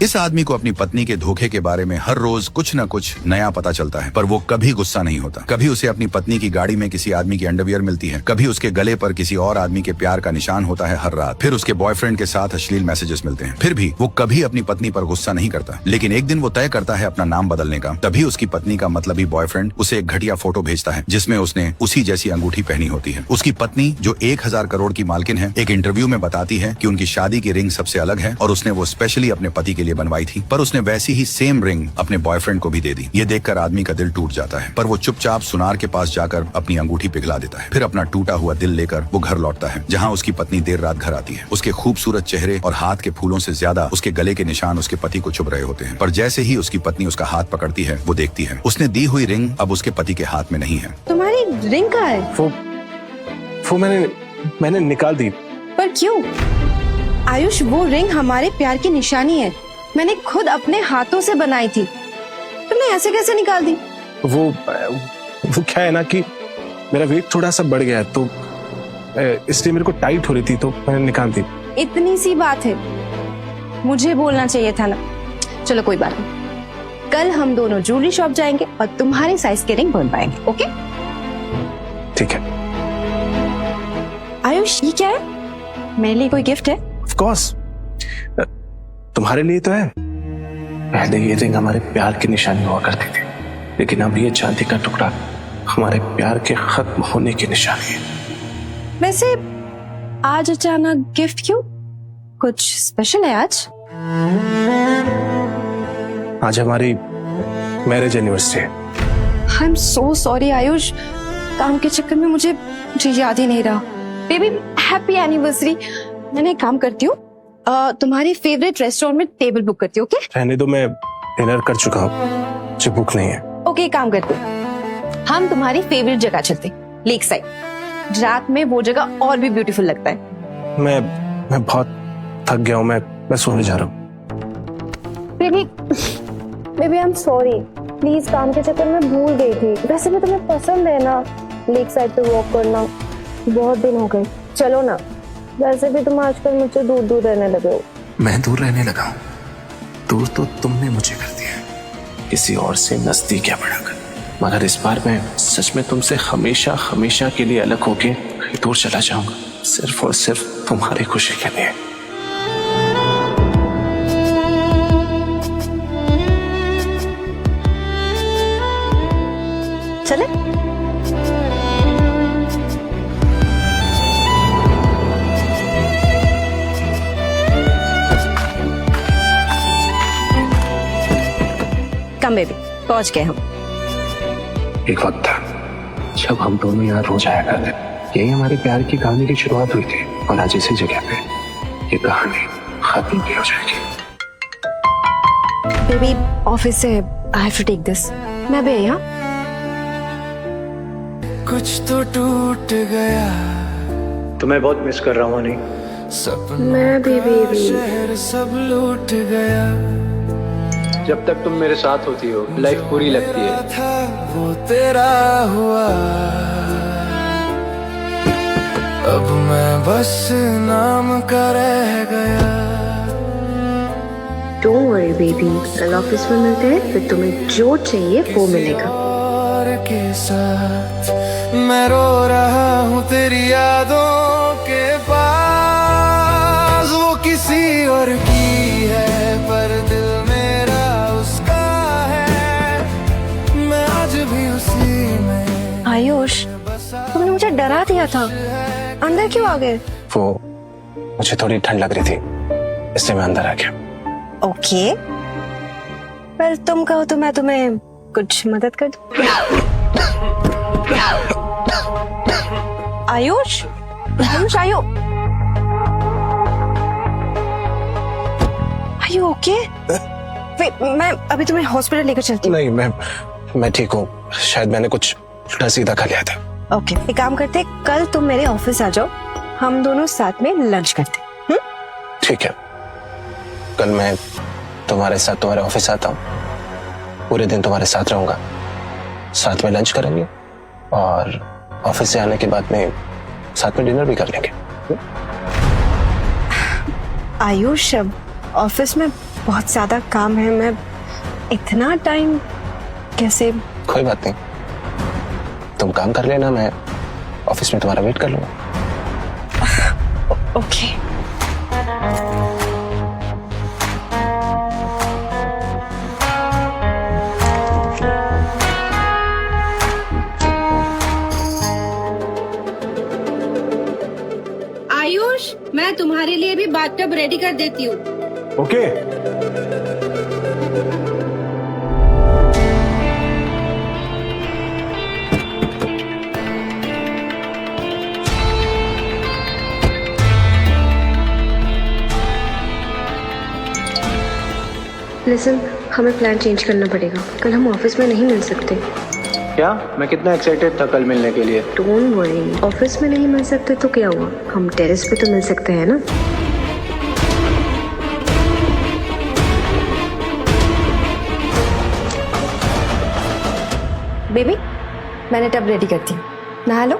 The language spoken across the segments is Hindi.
इस आदमी को अपनी पत्नी के धोखे के बारे में हर रोज कुछ न कुछ नया पता चलता है, पर वो कभी गुस्सा नहीं होता। कभी उसे अपनी पत्नी की गाड़ी में किसी आदमी की अंडरवियर मिलती है, कभी उसके गले पर किसी और आदमी के प्यार का निशान होता है हर रात, फिर उसके बॉयफ्रेंड के साथ अश्लील मैसेजेस मिलते हैं। फिर भी वो कभी अपनी पत्नी पर गुस्सा नहीं करता। लेकिन एक दिन वो तय करता है अपना नाम बदलने का। तभी उसकी पत्नी का मतलबी बॉयफ्रेंड उसे एक घटिया फोटो भेजता है जिसमें उसने उसी जैसी अंगूठी पहनी होती है। उसकी पत्नी, जो 1000 करोड़ की मालकिन है, एक इंटरव्यू में बताती है कि उनकी शादी की रिंग सबसे अलग है और उसने वो स्पेशली अपने पति के लिए बनवाई थी, पर उसने वैसी ही सेम रिंग अपने बॉयफ्रेंड को भी दे दी। ये देखकर आदमी का दिल टूट जाता है, पर वो चुपचाप सुनार के पास जाकर अपनी अंगूठी पिघला देता है। फिर अपना टूटा हुआ दिल लेकर वो घर लौटता है, जहाँ उसकी पत्नी देर रात घर आती है। उसके खूबसूरत चेहरे और हाथ के फूलों से ज्यादा उसके गले के निशान उसके पति को चुभ रहे होते हैं। पर जैसे ही उसकी पत्नी उसका हाथ पकड़ती है, वो देखती है उसने दी हुई रिंग अब उसके पति के हाथ में नहीं है। तुम्हारी रिंग कहाँ है? वो मैंने निकाल दी। पर क्यों? आयुष, वो रिंग हमारे प्यार की निशानी है। मैंने खुद अपने हाथों से बनाई थी, तुमने ऐसे कैसे निकाल दी? वो क्या है ना कि मेरा वेट थोड़ा सा बढ़ गया है, तो इसलिए मेरे को टाइट हो रही थी, तो मैंने निकाल दी। इतनी सी बात है, मुझे बोलना चाहिए था ना। चलो कोई बात नहीं, कल हम दोनों ज्वेलरी शॉप जाएंगे और तुम्हारी साइज के रिंग बनवाएंगे। ओके? ठीक है। आयुष, ये क्या है? मेरे लिए कोई गिफ्ट है? ऑफ कोर्स, तुम्हारे लिए तो है। पहले ये रिंग हमारे प्यार की निशानी हुआ करती थी, लेकिन अब ये चांदी का टुकड़ा हमारे प्यार के खत्म होने की निशानी है। वैसे आज अचानक गिफ्ट क्यों? कुछ स्पेशल है आज? आज हमारी मैरिज एनिवर्सरी है। I am so sorry Ayush, काम के चक्कर में मुझे याद ही नहीं रहा। Baby, happy anniversary. मैंने एक काम करती हूँ, तुम्हारी फेवरेट रेस्टोरेंट में टेबल बुक करती हूँ। ओके? रहने दो, मैं डिनर कर चुका हूँ, मुझे भूख नहीं है। ओके, काम करते हैं, हम तुम्हारी फेवरेट जगह चलते हैं, लेक साइड। रात में वो जगह और भी ब्यूटीफुल लगता है। मैं बहुत थक गया हूँ, मैं सोने जा रहा हूँ। Baby I am sorry, please, काम के चक्कर में भूल गई थी। वैसे भी तुम्हें पसंद है ना लेक साइड पे वॉक करना, बहुत दिन हो गए। चलो ना, वैसे भी तुम आजकल मुझसे दूर दूर रहने लगे हो। मैं दूर रहने लगा हूँ? दूर तो तुमने मुझे कर दिया, किसी और से नजदीक या बढ़ाकर। मगर इस बार मैं सच में तुमसे हमेशा हमेशा के लिए अलग होके कहीं दूर चला जाऊंगा, सिर्फ और सिर्फ तुम्हारी खुशी के लिए। चले? कम बेबी, पहुंच गए हम। एक वक्त था जब हम दोनों यहाँ रोज आया करते। यही हमारे प्यार की कहानी की शुरुआत हुई थी, और आज इसी जगह पे ये कहानी खत्म भी हो जाएगी। बेबी, ऑफिस से I have to take this. मैं भी यहाँ। कुछ तो टूट गया, तुम्हें बहुत मिस कर रहा हूँ नहीं। मैं भी बेबी। शहर सब लूट गया। जब तक तुम मेरे साथ होती हो लाइफ पूरी लगती है। था वो तेरा हुआ, अब मैं बस नाम का रह गया। डोंट वरी बेबी, कल ऑफिस में मिलते हैं, फिर तुम्हें जो चाहिए वो मिलेगा। और के साथ मैं रो रहा हूँ तेरी यादों के पास। वो किसी और की है पर दिल मेरा उसका है, मैं आज भी उसी में। आयुष, तुमने मुझे डरा दिया था, अंदर क्यों आ गए? वो मुझे थोड़ी ठंड लग रही थी, इसलिए मैं अंदर आ गया। ओके, पर तुम कहो तो मैं तुम्हें कुछ मदद कर दूं। आयुष, आयुष, आयु ओके? मैं अभी तुम्हें हॉस्पिटल लेकर चलती हूँ। नहीं, मैं ठीक हूँ, शायद मैंने कुछ उल्टा सीधा खा लिया था। ओके, एक काम करते, कल तुम मेरे ऑफिस आ जाओ, हम दोनों साथ में लंच करते। ठीक है, कल मैं तुम्हारे साथ तुम्हारे ऑफिस आता हूँ, पूरे दिन तुम्हारे साथ रहूंगा, साथ में लंच करेंगे और ऑफिस से आने के बाद में साथ में डिनर भी कर लेंगे। आयुष, ऑफिस में बहुत ज्यादा काम है, मैं इतना टाइम कैसे? कोई बात नहीं, तुम काम कर लेना, मैं ऑफिस में तुम्हारा वेट कर लूंगा। ओके। आयुष, मैं तुम्हारे लिए भी बाथटब रेडी कर देती हूँ। ओके। लिसन, हमें प्लान चेंज करना पड़ेगा, कल हम ऑफिस में नहीं मिल सकते। क्या? मैं कितना एक्साइटेड था कल मिलने के लिए। डोंट वरी, ऑफिस में नहीं मिल सकते तो क्या हुआ, हम टेरेस पे तो मिल सकते हैं ना। बेबी, मैंने टब रेडी करती हूँ, नहा लो।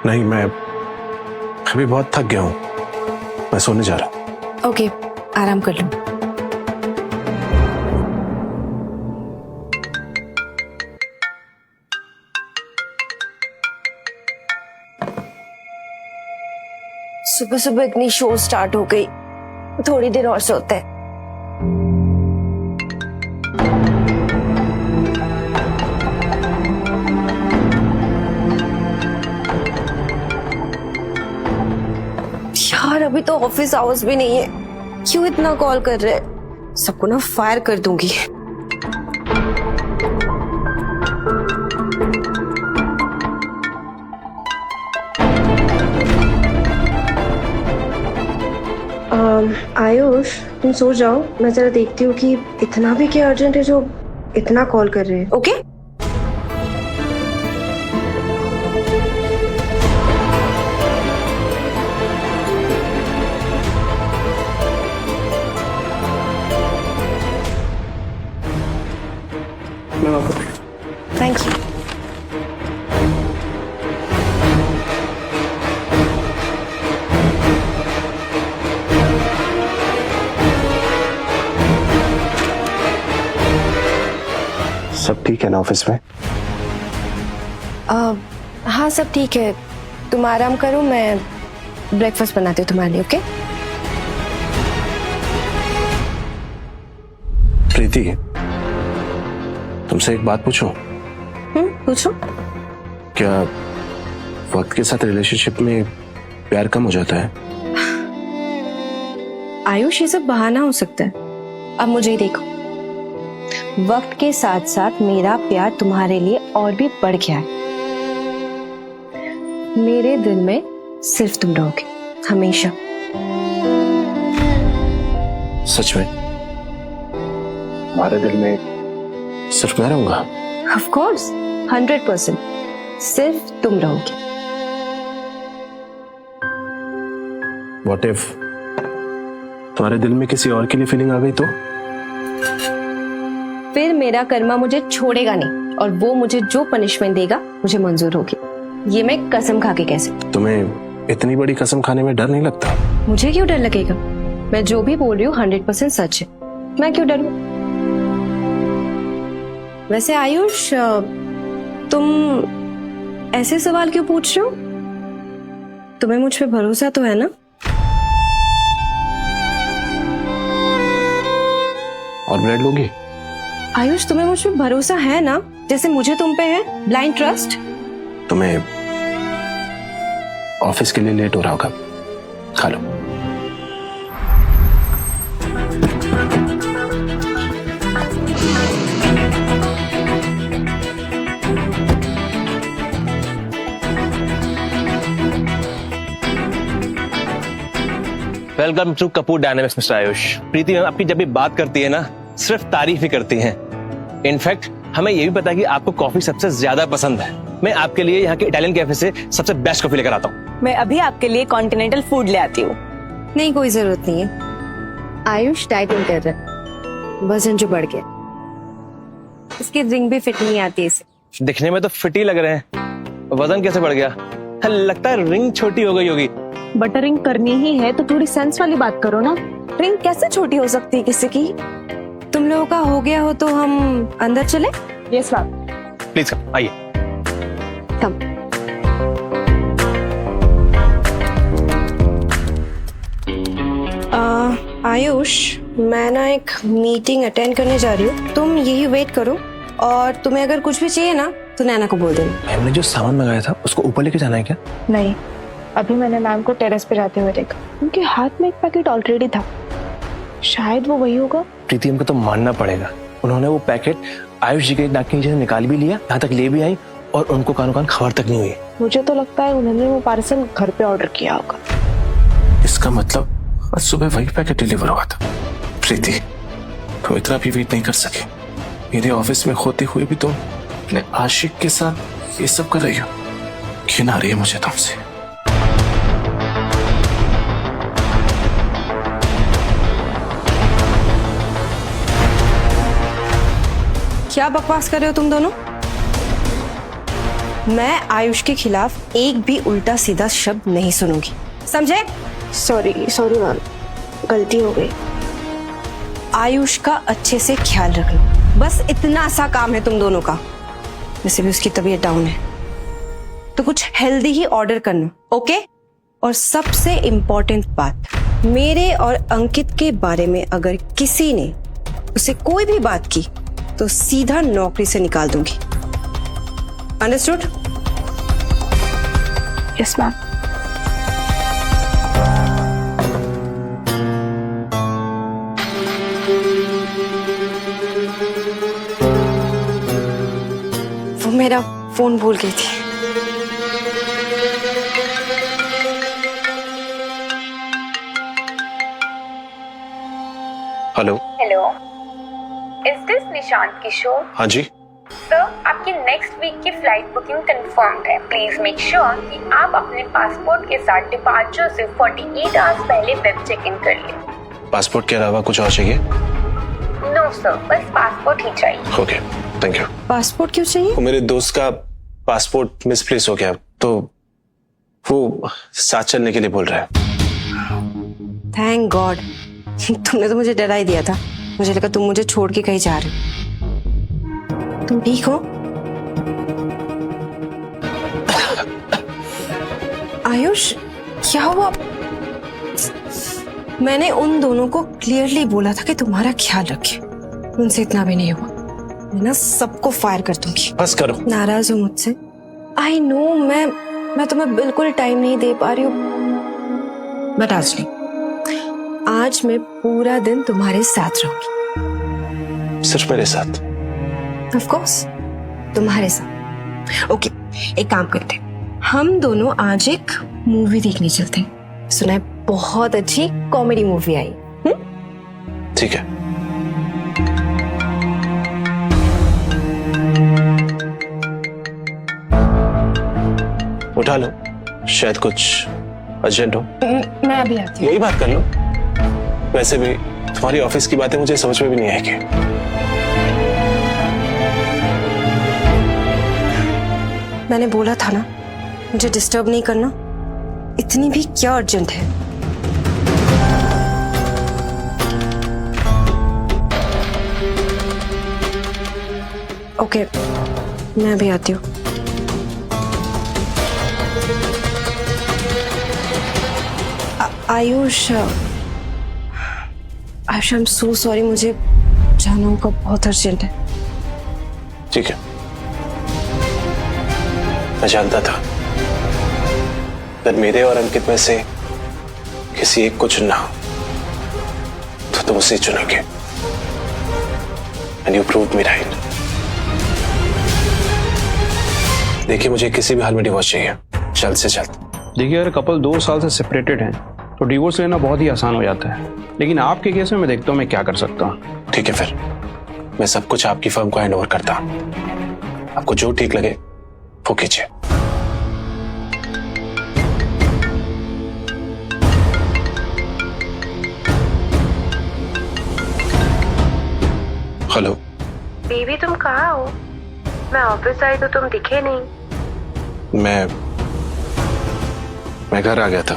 नहीं, मैं अभी बहुत थक गया हूँ, मैं सोने जा रहा हूँ। ओके, आराम कर लो। सुबह सुबह इतनी शो स्टार्ट हो गई, थोड़ी देर और सोते हैं। यार, अभी तो ऑफिस आवर्स भी नहीं है, क्यों इतना कॉल कर रहे हैं? सबको ना फायर कर दूंगी। आयुष, तुम सो जाओ, मैं जरा देखती हूँ कि इतना भी क्या अर्जेंट है जो इतना कॉल कर रहे हैं। ओके? Thank you. सब ठीक है ना ऑफिस में? हाँ, सब ठीक है, तुम आराम करो, मैं ब्रेकफास्ट बनाती हूँ तुम्हारे लिए। ओके? प्रीति, तुमसे एक बात पूछूं? पूछो। क्या वक्त के साथ रिलेशनशिप में प्यार कम हो जाता है? आयुष, ये सब बहाना हो सकता है। अब मुझे ही देखो, वक्त के साथ साथ मेरा प्यार तुम्हारे लिए और भी बढ़ गया है। मेरे दिल में सिर्फ तुम रहोगे, हमेशा। सच में? हमारे दिल में सिर्फ मैं रहूंगा? ऑफ कोर्स, 100%, सिर्फ तुम रहोगे। व्हाट इफ तुम्हारे दिल में किसी और के लिए फीलिंग आ गई तो? फिर मेरा कर्मा मुझे छोड़ेगा नहीं, और वो मुझे जो पनिशमेंट देगा मुझे मंजूर होगी। ये मैं कसम खा के कह सकती। तुम्हें इतनी बड़ी कसम खाने में डर नहीं लगता? मुझे क्यों डर लगेगा? मैं जो भी बोल रही हूँ 100% सच है, मैं क्यों डरूं? वैसे आयुष, तुम ऐसे सवाल क्यों पूछ रहे हो? तुम्हें मुझ पे भरोसा तो है ना? और ब्रेड लोगी? आयुष, तुम्हें मुझ पे भरोसा है ना, जैसे मुझे तुम पे है, ब्लाइंड ट्रस्ट? तुम्हें ऑफिस के लिए लेट हो रहा होगा, खा लो। Welcome to Kapoor dynamics mister Ayush. Preeti ma'am आपकी जब भी बात करती है ना, सिर्फ तारीफ ही करती हैं। इनफैक्ट हमें ये भी पता है कि आपको कॉफी सबसे ज्यादा पसंद है। मैं आपके लिए यहाँ के इटालियन कैफे से सबसे बेस्ट कॉफी लेकर आता हूँ। मैं अभी आपके लिए कॉन्टिनेंटल फूड ले आती हूँ। नहीं, कोई जरूरत नहीं है। आयुष डाइटिंग कर रहा है, वजन जो बढ़ गया, इसकी रिंग भी फिट नहीं आती इसे। दिखने में तो फिट ही लग रहे हैं, वजन कैसे बढ़ गया? लगता है रिंग छोटी हो गई होगी। बटरिंग करनी ही है तो थोड़ी सेंस वाली बात करो ना। नौकरी कैसे छोटी हो सकती है किसी की? तुम लोगों का हो गया हो तो हम अंदर चले? Yes ma'am. प्लीज आइए। कम। आयुष, मैं ना एक मीटिंग अटेंड करने जा रही हूँ, तुम यही वेट करो और तुम्हें अगर कुछ भी चाहिए ना तो नैना को बोल देना। हमने जो सामान मंगाया था उसको ऊपर लेके जाना है क्या? नहीं, अभी मैंने मैम को टेरेस पे जाते हुए देखा, उनके हाथ में एक पैकेट ऑलरेडी था, शायद वो वही होगा। प्रीति, हमको तो मानना पड़ेगा, उन्होंने वो पैकेट आयुष जी के नाक के नीचे से निकाल भी लिया, यहाँ तक ले भी आई और उनको कानों कान खबर तक नहीं हुई। मुझे तो लगता है उन्होंने वो पार्सल घर पे ऑर्डर किया होगा। इसका मतलब आज सुबह वही पैकेट डिलीवर हुआ था। प्रीति, तो इतना भी वेट नहीं कर सके। मेरे ऑफिस में होते हुए भी तुम अपने आशिक के साथ ये सब कर रही हो। घिन आ रही है मुझे तुमसे। क्या बकवास कर रहे हो तुम दोनों? मैं आयुष के खिलाफ एक भी उल्टा सीधा शब्द नहीं सुनूंगी, समझे? सॉरी मैम, गलती हो गई। आयुष का अच्छे से ख्याल रखना, बस इतना सा काम है तुम दोनों का। वैसे भी उसकी तबीयत डाउन है तो कुछ हेल्दी ही ऑर्डर करना, ओके? और सबसे इम्पोर्टेंट बात, मेरे और अंकित के बारे में अगर किसी ने उसे कोई भी बात की तो सीधा नौकरी से निकाल दूंगी, अंडरस्टूड? Yes ma'am. वो मेरा फोन भूल गई थी। Hello. Hello, is this Nishant Kishore? हाँ जी। सर, आपकी नेक्स्ट वीक की फ्लाइट बुकिंग कंफर्म्ड है। प्लीज मेक श्योर कि आप अपने पासपोर्ट के साथ डिपार्चर से 48 आवर्स पहले वेब चेक इन कर लें। पासपोर्ट के अलावा कुछ और चाहिए? नो सर, बस पासपोर्ट ही चाहिए। Okay, thank you. पासपोर्ट क्यों चाहिए? मेरे दोस्त का पासपोर्ट मिसप्लेस हो गया तो वो साथ चलने के लिए बोल रहा है। थैंक गॉड, तुमने तो मुझे डरा ही दिया था। मुझे लगा तुम मुझे छोड़ के कहीं जा रहे हो। तुम ठीक हो? आयुष, क्या हुआ? मैंने उन दोनों को क्लियरली बोला था कि तुम्हारा ख्याल रखे, उनसे इतना भी नहीं हुआ। मैं ना सबको फायर कर दूंगी। बस करो। नाराज हो मुझसे? आई नो, मैं तुम्हें बिल्कुल टाइम नहीं दे पा रही हूँ, बट आज नहीं, आज मैं पूरा दिन तुम्हारे साथ रहूंगी। सिर्फ मेरे साथ? ऑफ कोर्स, तुम्हारे साथ। ओके, एक काम करते हैं, हम दोनों आज एक मूवी देखने चलते हैं। सुना है बहुत अच्छी कॉमेडी मूवी आई। ठीक है। उठा लो, शायद कुछ अर्जेंट हो। मैं अभी आती हूँ। यही बात कर लो। वैसे भी तुम्हारी ऑफिस की बातें मुझे समझ में भी नहीं आएगी। मैंने बोला था ना, मुझे डिस्टर्ब नहीं करना। इतनी भी क्या अर्जेंट है? ओके, मैं अभी आती हूँ। Ayush, I am so sorry, मुझे जाना होगा, बहुत अर्जेंट है। ठीक है, मैं जानता था कि मेरे और अंकित में से किसी एक को चुनना हो तो तुम उसे चुनोगे। And you proved me right. देखिए, मुझे किसी भी हाल में डिवोर्स चाहिए, जल्द से जल्द। देखिए, अगर कपल 2 साल से सेपरेटेड हैं तो डिवोर्स लेना बहुत ही आसान हो जाता है, लेकिन आपके केस में मैं देखता हूँ मैं क्या कर सकता हूँ। ठीक है, फिर मैं सब कुछ आपकी फर्म को हैंड ओवर करता हूँ। आपको जो ठीक लगे वो कीजिए। हेलो बेबी, तुम कहाँ हो? मैं ऑफिस आई तो तुम दिखे नहीं। मैं घर आ गया था।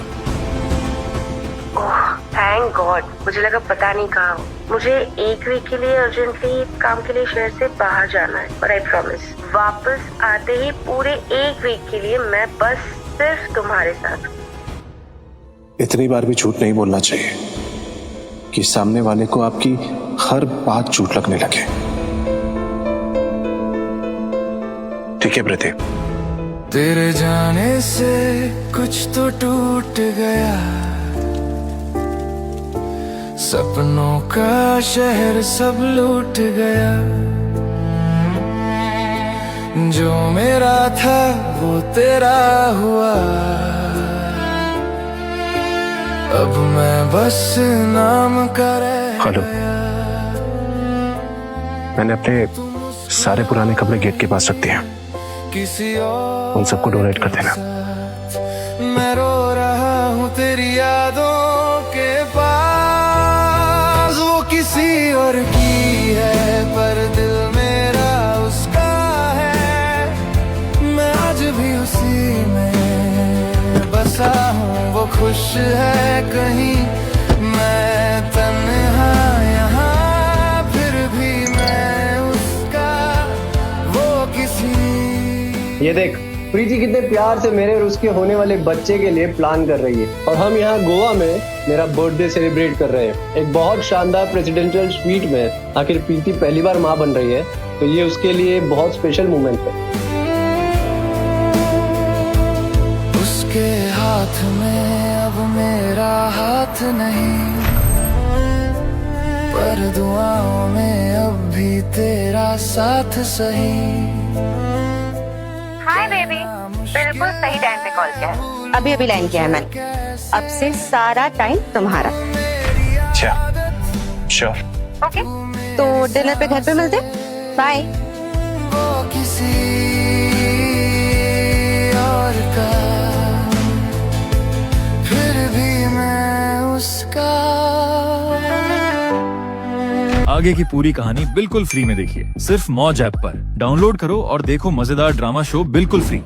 ओह, थैंक गॉड, मुझे लगा पता नहीं कहाँ हो। मुझे एक वीक के लिए अर्जेंटली काम के लिए शहर से बाहर जाना है और आई प्रॉमिस वापस आते ही पूरे एक वीक के लिए मैं बस सिर्फ तुम्हारे साथ। इतनी बार भी झूठ नहीं बोलना चाहिए कि सामने वाले को आपकी हर बात झूठ लगने लगे। ठीक है प्रीति? तेरे जाने से कुछ तो टूट गया, सपनों का शहर सब लूट गया, जो मेरा था वो तेरा हुआ, अब मैं बस नाम का रह हेलो, मैंने अपने सारे पुराने कपड़े गेट के पास रख दिए हैं, किसी और उन सबको डोनेट कर देना। मैं रो रहा हूँ तेरी यादों के पास, वो किसी और की है पर दिल मेरा उसका है, मैं आज भी उसी में बसा हूँ, वो खुश है कहीं, मैं तन्हा यहाँ, फिर भी मैं उसका, वो किसी। ये देख, प्रीति कितने प्यार से मेरे और उसके होने वाले बच्चे के लिए प्लान कर रही है, और हम यहाँ गोवा में मेरा बर्थडे सेलिब्रेट कर रहे हैं एक बहुत शानदार प्रेसिडेंशियल स्वीट में। आखिर प्रीति पहली बार माँ बन रही है, तो ये उसके लिए बहुत स्पेशल मोमेंट है। उसके हाथ में अब मेरा हाथ नहीं, पर दुआओं में अब भी तेरा साथ सही। हाय बेबी, बिल्कुल सही टाइम पे कॉल किया है। अभी अभी लाइन किया है मैंने, अब से सारा टाइम तुम्हारा। अच्छा, श्योर। ओके, तो डिनर पे घर पे मिलते, बाय। वो किसी और का, फिर भी मैं उसका। आगे की पूरी कहानी बिल्कुल फ्री में देखिए, सिर्फ मौज ऐप पर। डाउनलोड करो और देखो मजेदार ड्रामा शो बिल्कुल फ्री।